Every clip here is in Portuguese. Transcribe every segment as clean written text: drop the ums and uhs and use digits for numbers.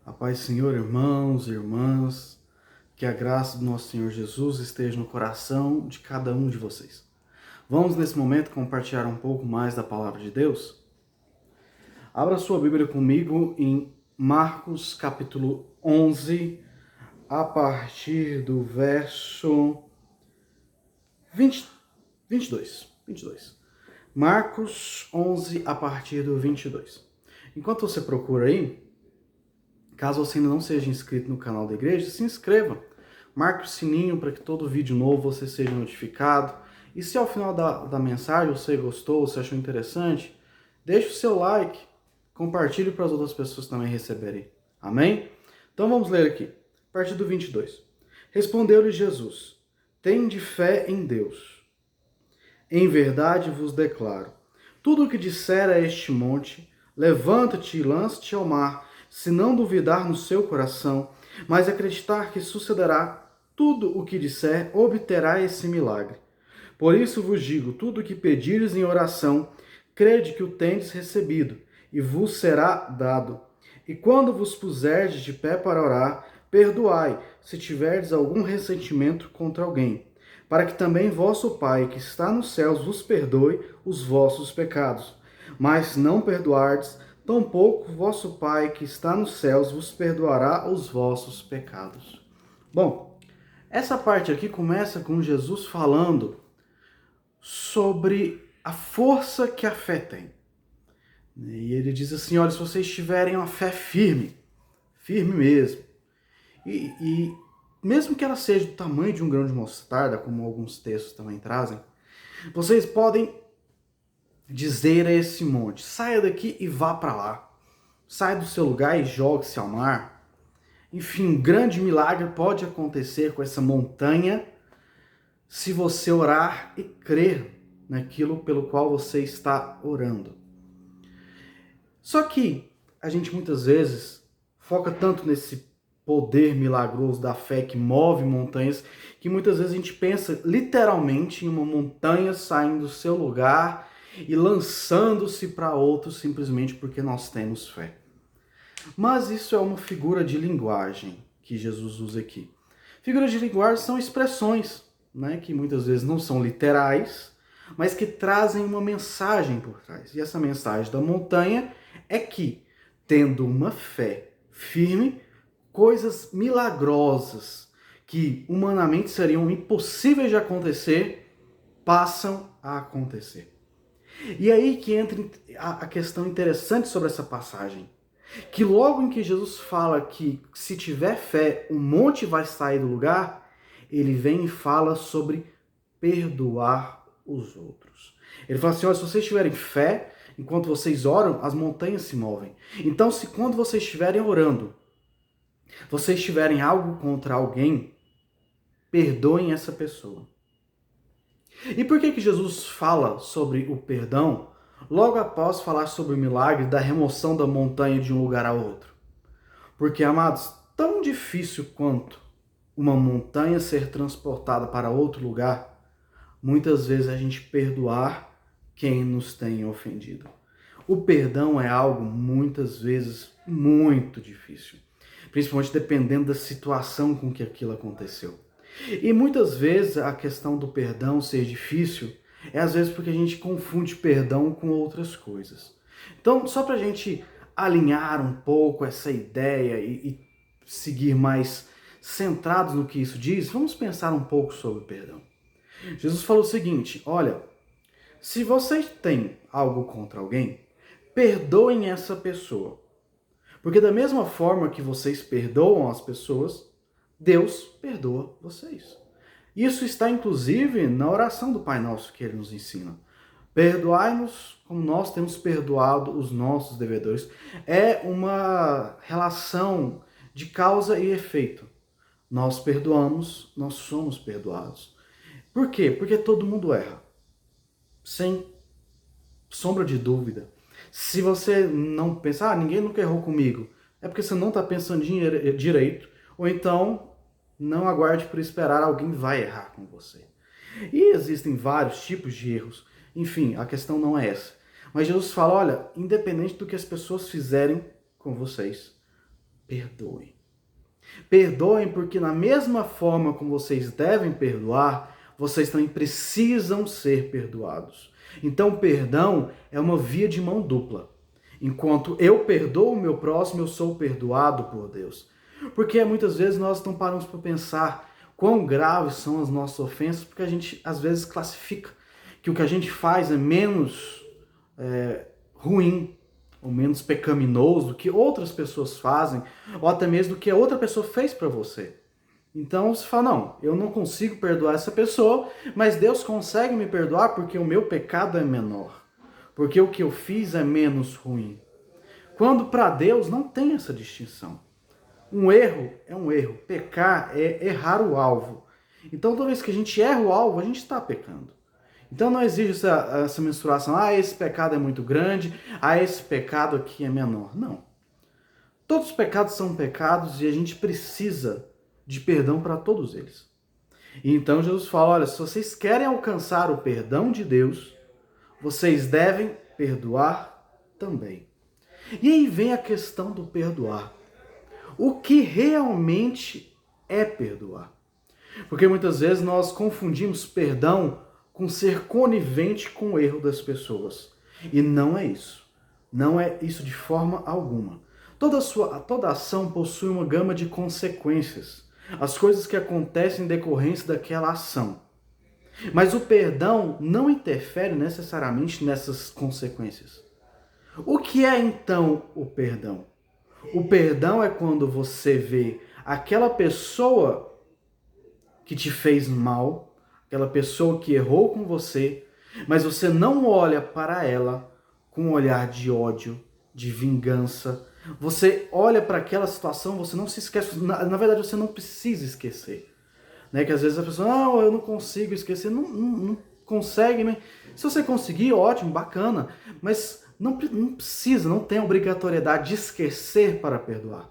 A paz, Senhor, irmãos e irmãs, que a graça do nosso Senhor Jesus esteja no coração de cada um de vocês. Vamos, nesse momento, compartilhar um pouco mais da palavra de Deus? Abra sua Bíblia comigo em Marcos, capítulo 11, a partir do verso 22. Marcos 11, a partir do 22. Enquanto você procura aí, caso você ainda não seja inscrito no canal da igreja, se inscreva. Marque o sininho para que todo vídeo novo você seja notificado. E se ao final da mensagem você gostou, você achou interessante, deixe o seu like, compartilhe para as outras pessoas também receberem. Amém? Então vamos ler aqui, a partir do 22. Respondeu-lhe Jesus: tende fé em Deus. Em verdade vos declaro, tudo o que disser a este monte, levanta-te e lança-te ao mar, se não duvidar no seu coração, mas acreditar que sucederá tudo o que disser, obterá esse milagre. Por isso vos digo, tudo o que pedires em oração, crede que o tendes recebido, e vos será dado. E quando vos puserdes de pé para orar, perdoai, se tiverdes algum ressentimento contra alguém, para que também vosso Pai, que está nos céus, vos perdoe os vossos pecados. Mas se não perdoardes, tampouco vosso Pai, que está nos céus, vos perdoará os vossos pecados. Bom, essa parte aqui começa com Jesus falando sobre a força que a fé tem. E ele diz assim, olha, se vocês tiverem uma fé firme, firme mesmo, e mesmo que ela seja do tamanho de um grão de mostarda, como alguns textos também trazem, vocês podem dizer a esse monte, saia daqui e vá para lá. Saia do seu lugar e jogue-se ao mar. Enfim, um grande milagre pode acontecer com essa montanha se você orar e crer naquilo pelo qual você está orando. Só que a gente muitas vezes foca tanto nesse poder milagroso da fé que move montanhas, que muitas vezes a gente pensa literalmente em uma montanha saindo do seu lugar e lançando-se para outro simplesmente porque nós temos fé. Mas isso é uma figura de linguagem que Jesus usa aqui. Figuras de linguagem são expressões, né, que muitas vezes não são literais, mas que trazem uma mensagem por trás. E essa mensagem da montanha é que, tendo uma fé firme, coisas milagrosas que humanamente seriam impossíveis de acontecer, passam a acontecer. E aí que entra a questão interessante sobre essa passagem. Que logo em que Jesus fala que se tiver fé, o monte vai sair do lugar, ele vem e fala sobre perdoar os outros. Ele fala assim, olha, se vocês tiverem fé, enquanto vocês oram, as montanhas se movem. Então, se quando vocês estiverem orando, vocês tiverem algo contra alguém, perdoem essa pessoa. E por que Jesus fala sobre o perdão logo após falar sobre o milagre da remoção da montanha de um lugar a outro? Porque, amados, tão difícil quanto uma montanha ser transportada para outro lugar, muitas vezes a gente perdoar quem nos tem ofendido. O perdão é algo, muitas vezes, muito difícil. Principalmente dependendo da situação com que aquilo aconteceu. E muitas vezes a questão do perdão ser difícil é às vezes porque a gente confunde perdão com outras coisas. Então, só para a gente alinhar um pouco essa ideia e seguir mais centrados no que isso diz, vamos pensar um pouco sobre o perdão. Jesus falou o seguinte, olha, se vocês têm algo contra alguém, perdoem essa pessoa. Porque da mesma forma que vocês perdoam as pessoas, Deus perdoa vocês. Isso está inclusive na oração do Pai Nosso que ele nos ensina. Perdoai-nos como nós temos perdoado os nossos devedores. É uma relação de causa e efeito. Nós perdoamos, nós somos perdoados. Por quê? Porque todo mundo erra. Sem sombra de dúvida. Se você não pensar, ninguém nunca errou comigo, é porque você não está pensando direito, ou então não aguarde por esperar, alguém vai errar com você. E existem vários tipos de erros, enfim, a questão não é essa. Mas Jesus fala, olha, independente do que as pessoas fizerem com vocês, perdoem. Perdoem porque na mesma forma como vocês devem perdoar, vocês também precisam ser perdoados. Então, perdão é uma via de mão dupla. Enquanto eu perdoo o meu próximo, eu sou perdoado por Deus. Porque muitas vezes nós não paramos para pensar quão graves são as nossas ofensas, porque a gente às vezes classifica que o que a gente faz é menos ruim, ou menos pecaminoso do que outras pessoas fazem, ou até mesmo do que a outra pessoa fez para você. Então você fala, não, eu não consigo perdoar essa pessoa, mas Deus consegue me perdoar porque o meu pecado é menor, porque o que eu fiz é menos ruim. Quando para Deus não tem essa distinção. Um erro é um erro, pecar é errar o alvo. Então toda vez que a gente erra o alvo, a gente está pecando. Então não existe essa mensuração, esse pecado é muito grande, esse pecado aqui é menor. Não. Todos os pecados são pecados e a gente precisa de perdão para todos eles. E então Jesus fala, olha, se vocês querem alcançar o perdão de Deus, vocês devem perdoar também. E aí vem a questão do perdoar. O que realmente é perdoar? Porque muitas vezes nós confundimos perdão com ser conivente com o erro das pessoas. E não é isso. Não é isso de forma alguma. Toda ação possui uma gama de consequências. As coisas que acontecem em decorrência daquela ação. Mas o perdão não interfere necessariamente nessas consequências. O que é então o perdão? O perdão é quando você vê aquela pessoa que te fez mal, aquela pessoa que errou com você, mas você não olha para ela com um olhar de ódio, de vingança. Você olha para aquela situação, você não se esquece, na verdade você não precisa esquecer. Né? Que às vezes a pessoa, não, eu não consigo esquecer, não consegue, né? Se você conseguir, ótimo, bacana, mas não precisa, não tem obrigatoriedade de esquecer para perdoar.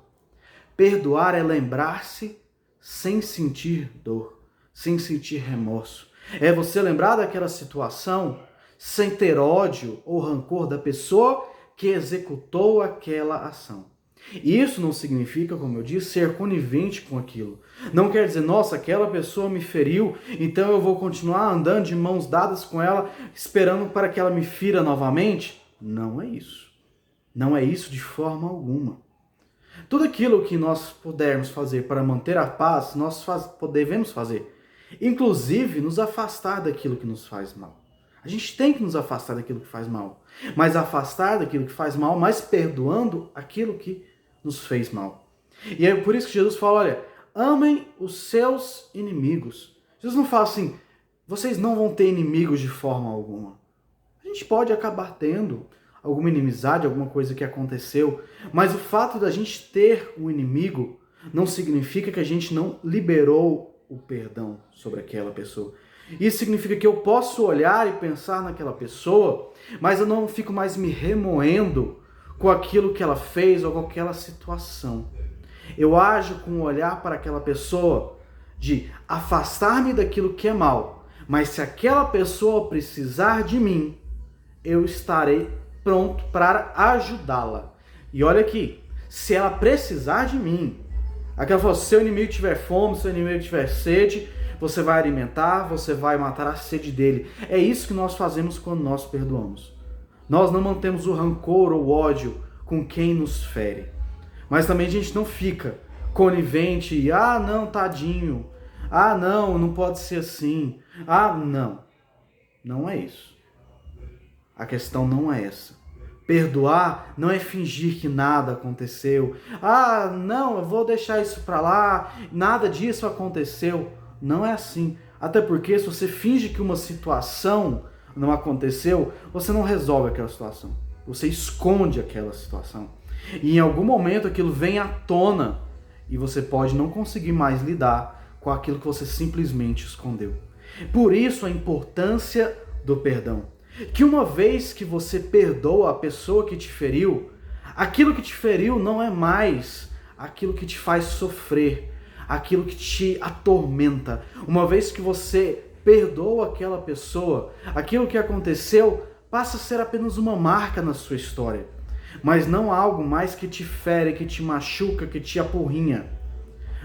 Perdoar é lembrar-se sem sentir dor, sem sentir remorso. É você lembrar daquela situação sem ter ódio ou rancor da pessoa que executou aquela ação. E isso não significa, como eu disse, ser conivente com aquilo. Não quer dizer, nossa, aquela pessoa me feriu, então eu vou continuar andando de mãos dadas com ela, esperando para que ela me fira novamente. Não é isso. Não é isso de forma alguma. Tudo aquilo que nós pudermos fazer para manter a paz, nós devemos fazer. Inclusive, nos afastar daquilo que nos faz mal. A gente tem que nos afastar daquilo que faz mal. Mas afastar daquilo que faz mal, mas perdoando aquilo que nos fez mal. E é por isso que Jesus fala, olha, amem os seus inimigos. Jesus não fala assim, vocês não vão ter inimigos de forma alguma. A gente pode acabar tendo alguma inimizade, alguma coisa que aconteceu, mas o fato da gente ter um inimigo não significa que a gente não liberou o perdão sobre aquela pessoa. Isso significa que eu posso olhar e pensar naquela pessoa, mas eu não fico mais me remoendo com aquilo que ela fez ou com aquela situação. Eu ajo com um olhar para aquela pessoa de afastar-me daquilo que é mal, mas se aquela pessoa precisar de mim, eu estarei pronto para ajudá-la. E olha aqui, se ela precisar de mim, aquela pessoa, se seu inimigo tiver fome, se seu inimigo tiver sede, você vai alimentar, você vai matar a sede dele. É isso que nós fazemos quando nós perdoamos. Nós não mantemos o rancor ou o ódio com quem nos fere. Mas também a gente não fica conivente e, não, tadinho. Não pode ser assim. Não. Não é isso. A questão não é essa. Perdoar não é fingir que nada aconteceu. Não, eu vou deixar isso pra lá, nada disso aconteceu. Não é assim. Até porque se você finge que uma situação não aconteceu, você não resolve aquela situação. Você esconde aquela situação. E em algum momento aquilo vem à tona e você pode não conseguir mais lidar com aquilo que você simplesmente escondeu. Por isso a importância do perdão. Que uma vez que você perdoa a pessoa que te feriu, aquilo que te feriu não é mais aquilo que te faz sofrer, aquilo que te atormenta. Uma vez que você perdoa aquela pessoa, aquilo que aconteceu passa a ser apenas uma marca na sua história. mas não algo mais que te fere, que te machuca, que te apurrinha,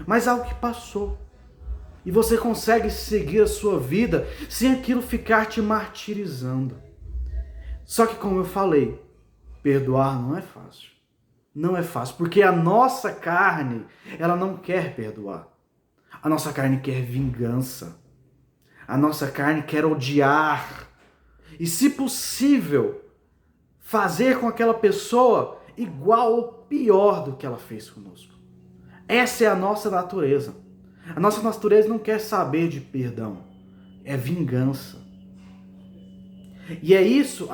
mas algo que passou. E você consegue seguir a sua vida sem aquilo ficar te martirizando. Só que, como eu falei, perdoar não é fácil. Não é fácil, porque a nossa carne, ela não quer perdoar. A nossa carne quer vingança. A nossa carne quer odiar. E, se possível, fazer com aquela pessoa igual ou pior do que ela fez conosco. Essa é a nossa natureza. A nossa natureza não quer saber de perdão. É vingança. E é isso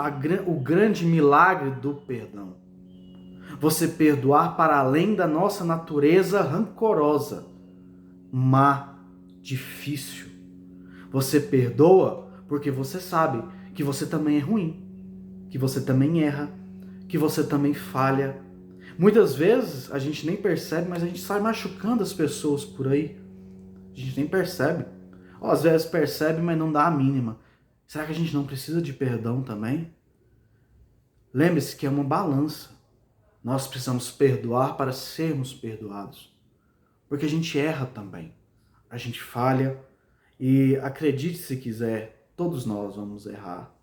o grande milagre do perdão. Você perdoar para além da nossa natureza rancorosa, má, difícil. Você perdoa porque você sabe que você também é ruim, que você também erra, que você também falha. Muitas vezes a gente nem percebe, mas a gente sai machucando as pessoas por aí. A gente nem percebe. Ou às vezes percebe, mas não dá a mínima. Será que a gente não precisa de perdão também? Lembre-se que é uma balança. Nós precisamos perdoar para sermos perdoados. Porque a gente erra também. A gente falha. E acredite se quiser, todos nós vamos errar.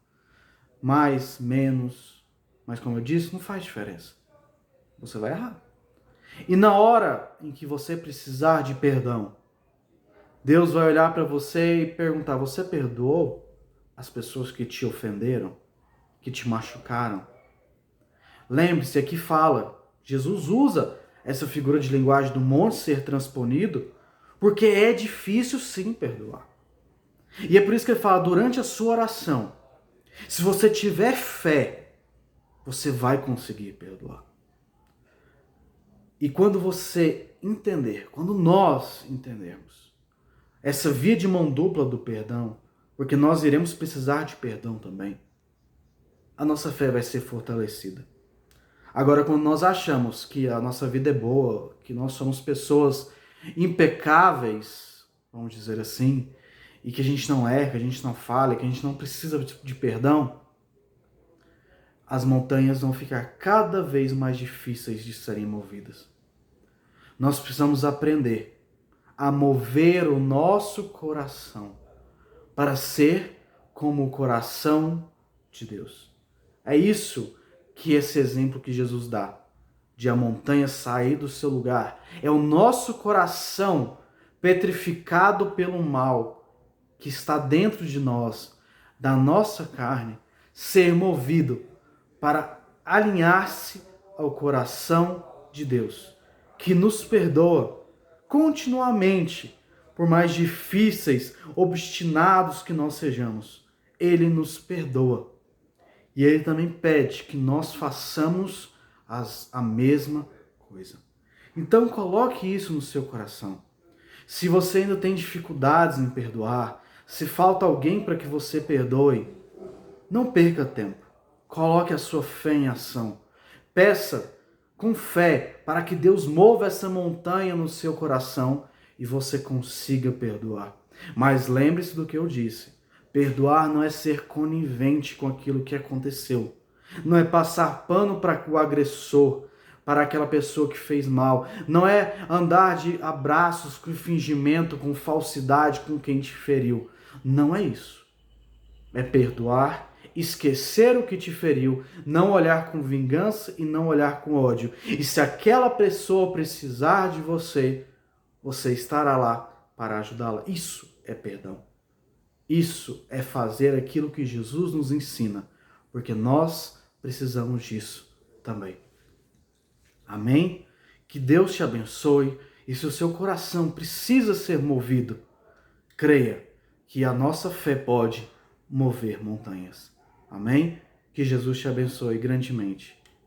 Mais, menos. Mas como eu disse, não faz diferença. Você vai errar. E na hora em que você precisar de perdão, Deus vai olhar para você e perguntar: você perdoou as pessoas que te ofenderam, que te machucaram? Lembre-se, aqui fala, Jesus usa essa figura de linguagem do monte ser transponido, porque é difícil sim perdoar. E é por isso que ele fala, durante a sua oração, se você tiver fé, você vai conseguir perdoar. E quando você entender, quando nós entendermos essa via de mão dupla do perdão, porque nós iremos precisar de perdão também, a nossa fé vai ser fortalecida. Agora, quando nós achamos que a nossa vida é boa, que nós somos pessoas impecáveis, vamos dizer assim, e que a gente não erra, que a gente não falha, que a gente não precisa de perdão, as montanhas vão ficar cada vez mais difíceis de serem movidas. Nós precisamos aprender a mover o nosso coração para ser como o coração de Deus. É isso que esse exemplo que Jesus dá, de a montanha sair do seu lugar, é o nosso coração petrificado pelo mal que está dentro de nós, da nossa carne, ser movido para alinhar-se ao coração de Deus, que nos perdoa continuamente, por mais difíceis, obstinados que nós sejamos. Ele nos perdoa. E Ele também pede que nós façamos a mesma coisa. Então coloque isso no seu coração. Se você ainda tem dificuldades em perdoar, se falta alguém para que você perdoe, não perca tempo. Coloque a sua fé em ação. Peça com fé para que Deus mova essa montanha no seu coração e você consiga perdoar. Mas lembre-se do que eu disse. Perdoar não é ser conivente com aquilo que aconteceu. Não é passar pano para o agressor, para aquela pessoa que fez mal. Não é andar de abraços com fingimento, com falsidade com quem te feriu. Não é isso. É perdoar, esquecer o que te feriu, não olhar com vingança e não olhar com ódio. E se aquela pessoa precisar de você, você estará lá para ajudá-la. Isso é perdão. Isso é fazer aquilo que Jesus nos ensina, porque nós precisamos disso também. Amém? Que Deus te abençoe e se o seu coração precisa ser movido, creia que a nossa fé pode mover montanhas. Amém? Que Jesus te abençoe grandemente.